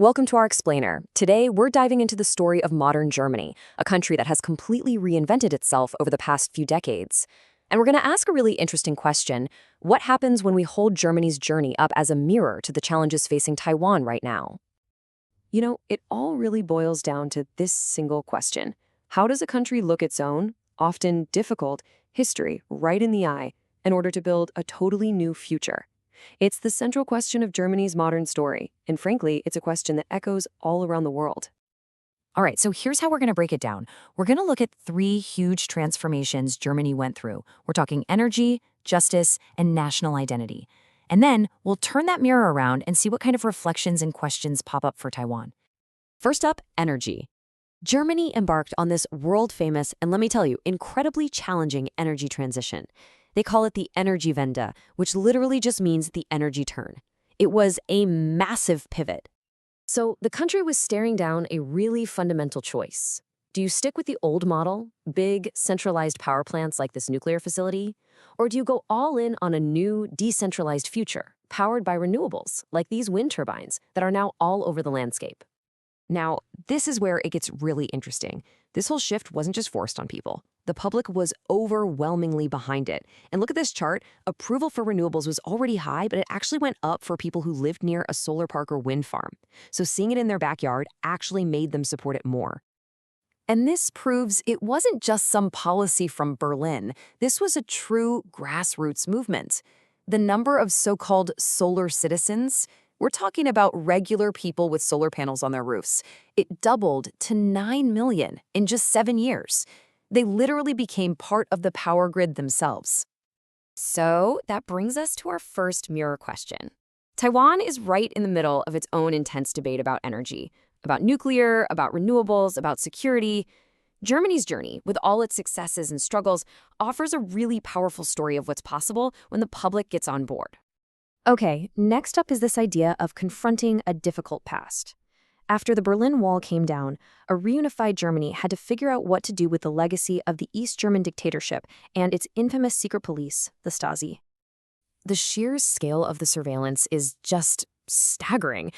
Welcome to our explainer. Today, we're diving into the story of modern Germany, a country that has completely reinvented itself over the past few decades. And we're going to ask a really interesting question. What happens when we hold Germany's journey up as a mirror to the challenges facing Taiwan right now? It all really boils down to this single question. How does a country look its own, often difficult, history right in the eye in order to build a totally new future? It's the central question of Germany's modern story, and frankly, it's a question that echoes all around the world. All right, so here's how we're going to break it down. We're going to look at three huge transformations Germany went through. We're talking energy, justice, and national identity. And then we'll turn that mirror around and see what kind of reflections and questions pop up for Taiwan. First up, energy. Germany embarked on this world-famous, and let me tell you, incredibly challenging energy transition. They call it the Energiewende, which literally just means the energy turn. It was a massive pivot. So the country was staring down a really fundamental choice. Do you stick with the old model, big, centralized power plants like this nuclear facility? Or do you go all in on a new, decentralized future, powered by renewables, like these wind turbines that are now all over the landscape? Now, this is where it gets really interesting. This whole shift wasn't just forced on people. The public was overwhelmingly behind it. And look at this chart. Approval for renewables was already high, but it actually went up for people who lived near a solar park or wind farm. So seeing it in their backyard actually made them support it more. And this proves it wasn't just some policy from Berlin. This was a true grassroots movement. The number of so-called solar citizens, we're talking about regular people with solar panels on their roofs, it doubled to 9 million in just 7 years. They literally became part of the power grid themselves. So that brings us to our first mirror question. Taiwan is right in the middle of its own intense debate about energy, about nuclear, about renewables, about security. Germany's journey, with all its successes and struggles, offers a really powerful story of what's possible when the public gets on board. Okay, next up is this idea of confronting a difficult past. After the Berlin Wall came down, a reunified Germany had to figure out what to do with the legacy of the East German dictatorship and its infamous secret police, the Stasi. The sheer scale of the surveillance is just staggering.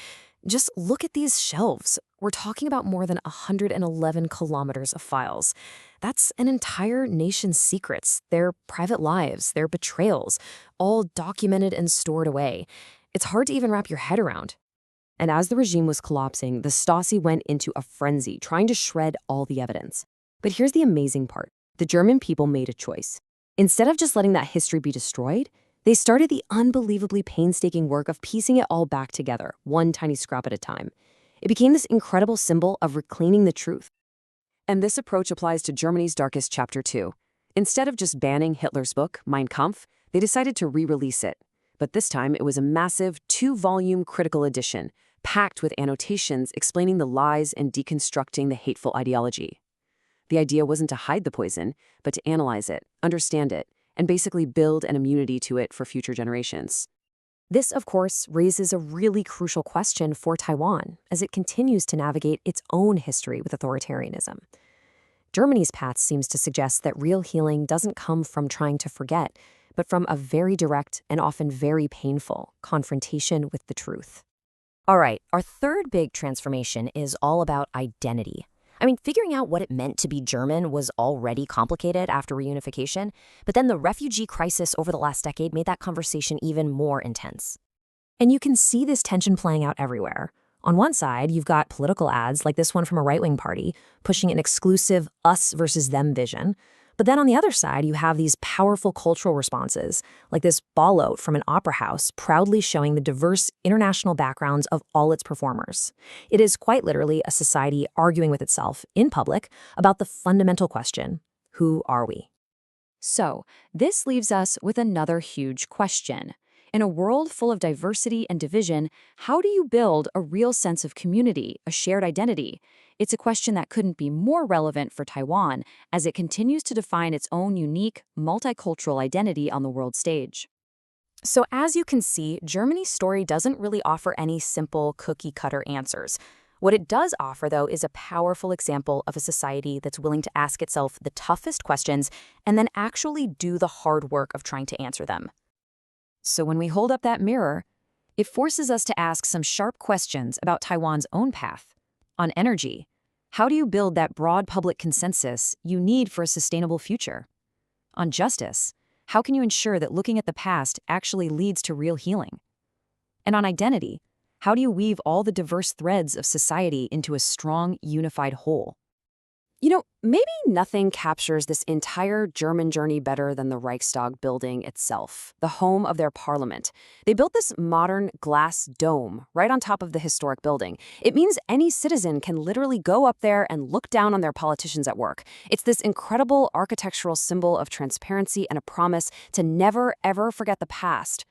Just look at these shelves. We're talking about more than 111 kilometers of files. That's an entire nation's secrets, their private lives, their betrayals, all documented and stored away. It's hard to even wrap your head around. And as the regime was collapsing, the Stasi went into a frenzy, trying to shred all the evidence. But here's the amazing part. The German people made a choice. Instead of just letting that history be destroyed, they started the unbelievably painstaking work of piecing it all back together, one tiny scrap at a time. It became this incredible symbol of reclaiming the truth. And this approach applies to Germany's darkest chapter too. Instead of just banning Hitler's book, Mein Kampf, they decided to re-release it. But this time, it was a massive 2-volume critical edition, packed with annotations explaining the lies and deconstructing the hateful ideology. The idea wasn't to hide the poison, but to analyze it, understand it, and basically build an immunity to it for future generations. This, of course, raises a really crucial question for Taiwan as it continues to navigate its own history with authoritarianism. Germany's path seems to suggest that real healing doesn't come from trying to forget, but from a very direct and often very painful confrontation with the truth. All right, our third big transformation is all about identity. Figuring out what it meant to be German was already complicated after reunification, but then the refugee crisis over the last decade made that conversation even more intense. And you can see this tension playing out everywhere. On one side, you've got political ads like this one from a right-wing party pushing an exclusive us versus them vision. But then on the other side, you have these powerful cultural responses, like this ballote from an opera house proudly showing the diverse international backgrounds of all its performers. It is quite literally a society arguing with itself in public about the fundamental question, who are we? So, this leaves us with another huge question. In a world full of diversity and division, how do you build a real sense of community, a shared identity? It's a question that couldn't be more relevant for Taiwan as it continues to define its own unique, multicultural identity on the world stage. So as you can see, Germany's story doesn't really offer any simple cookie-cutter answers. What it does offer, though, is a powerful example of a society that's willing to ask itself the toughest questions and then actually do the hard work of trying to answer them. So when we hold up that mirror, It forces us to ask some sharp questions about Taiwan's own path. On energy, how do you build that broad public consensus you need for a sustainable future? On justice, how can you ensure that looking at the past actually leads to real healing? And on identity, how do you weave all the diverse threads of society into a strong, unified whole? Maybe nothing captures this entire German journey better than the Reichstag building itself, the home of their parliament. They built this modern glass dome right on top of the historic building. It means any citizen can literally go up there and look down on their politicians at work. It's this incredible architectural symbol of transparency and a promise to never, ever forget the past.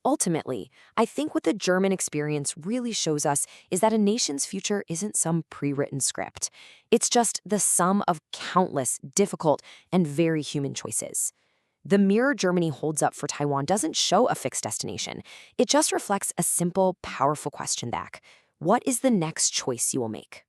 Ultimately, I think what the German experience really shows us is that a nation's future isn't some pre-written script. It's just the sum of countless difficult and very human choices. The mirror Germany holds up for Taiwan doesn't show a fixed destination. It just reflects a simple, powerful question back. What is the next choice you will make?